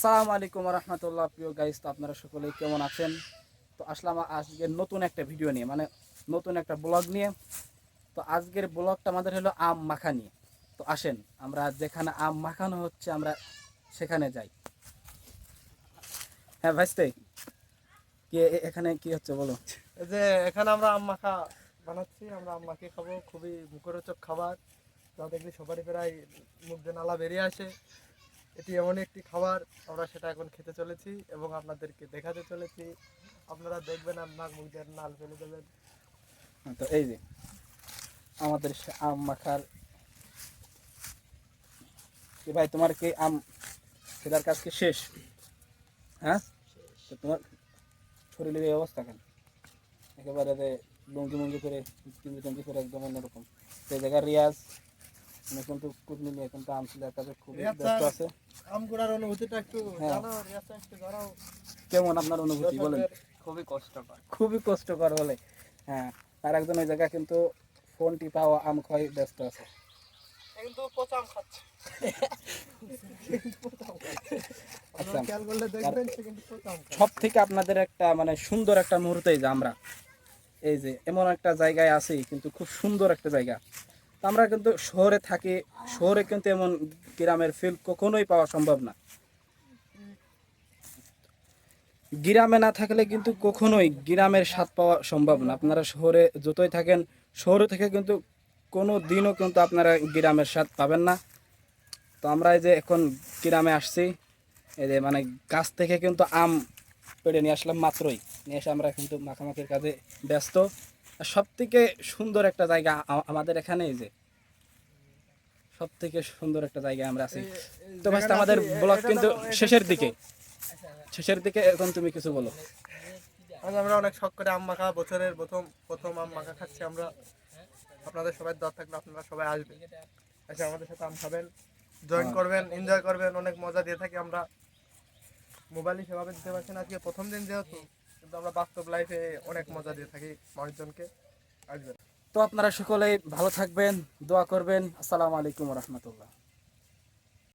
আসসালামু আলাইকুম রহমতুল্লাহ। প্রিয় গাইস, তো আপনারা সকলেই কেমন আছেন? তো আসলাম আজকে নতুন একটা ভিডিও নিয়ে, মানে নতুন একটা ব্লগ নিয়ে। তো আজকের ব্লগটা আমাদের হলো আম মাখা নিয়ে। তো আসেন আমরা যেখানে আম মাখানো হচ্ছে আমরা সেখানে যাই। হ্যাঁ ভাইস্তে, কি এখানে কি হচ্ছে বলো? এই যে এখানে আমরা আম মাখা বানাচ্ছি, আমরা আম মাখিয়ে খাবো। খুবই মুখরোচক খাবার, যা দেখলে সবারই প্রায় মুখ দিয়ে নালা বেরিয়ে আসে। এটি এমন একটি খাবার, আমরা সেটা এখন খেতে চলেছি এবং আপনাদেরকে দেখাতে চলেছি। আপনারা দেখবেন, আপনার মুখ দিয়ে নাল ফেলে দেবেন। তো এই যে আমাদের আম মাখার কি ভাই, তোমার কি আম খেলার কাজ কি শেষ? হ্যাঁ, তো তোমার শরীরের এই অবস্থা কেন? একেবারে লুঙ্গি মুঙ্গি করে টুঙ্গি করে একদম অন্যরকম। সেই জায়গায় রিয়াজ কিন্তু কুটনি নিয়ে কিন্তু আম ছেলের কাছে খুব ব্যস্ত আছে। আম কুড়ার অনুভূতিটা একটু হ্যাঁ। জানাও, রিয়াজ স্যার, একটু জানাও। কেমন আপনার অনুভূতি বলেন? খুবই কষ্টকর। খুবই কষ্টকর বলে। হ্যাঁ, আর একজন ওই জায়গায় কিন্তু ফোন টিপা ও আম খাওয়াই ব্যস্ত আছে। কিন্তু পচা আম খাচ্ছে। আচ্ছা, খেয়াল করলে দেখবেন সে কিন্তু পচা আম খাচ্ছে। সব থেকে আপনাদের একটা মানে সুন্দর একটা মুহূর্ত এই যে আমরা এই যে এমন একটা জায়গায় আছি, কিন্তু খুব সুন্দর একটা জায়গা। তো আমরা কিন্তু শহরে থাকি, শহরে কিন্তু এমন গ্রামের ফিল কখনোই পাওয়া সম্ভব না। গ্রামে না থাকলে কিন্তু কখনোই গ্রামের স্বাদ পাওয়া সম্ভব না। আপনারা শহরে যতই থাকেন, শহরে থেকে কিন্তু কোনো দিনও কিন্তু আপনারা গ্রামের স্বাদ পাবেন না। তো আমরা এই যে এখন গ্রামে আসছি, এই যে মানে গাছ থেকে কিন্তু আম পেড়ে নিয়ে আসলাম মাত্রই, নিয়ে এসে আমরা কিন্তু মাখামাখির কাজে ব্যস্ত। আর সব থেকে সুন্দর একটা জায়গা আমাদের এখানে, এই যে সব থেকে সুন্দর একটা জায়গায় আমরা আছি। তো ভাই, আমাদের ব্লগ কিন্তু শেষের দিকে এখন তুমি কিছু বলো। আজ আমরা অনেক শখ করে আম মাখা, বছরের প্রথম প্রথম আম মাখা খাচ্ছি আমরা। আপনাদের সবাই দর থাকলে আপনারা সবাই আসবেন, এসে আমাদের সাথে আম খাবেন, জয়েন করবেন, এনজয় করবেন। অনেক মজা দিয়ে থাকি আমরা। মোবাইলে সেভাবে দিতে পারছি না আজকে প্রথম দিন যেহেতু, কিন্তু আমরা বাস্তব লাইফে অনেক মজা দিয়ে থাকি মানুষজনকে। আসবেন। তো আপনারা সকলেই ভালো থাকবেন, দোয়া করবেন। আসসালামু আলাইকুম রহমতুল্লাহ।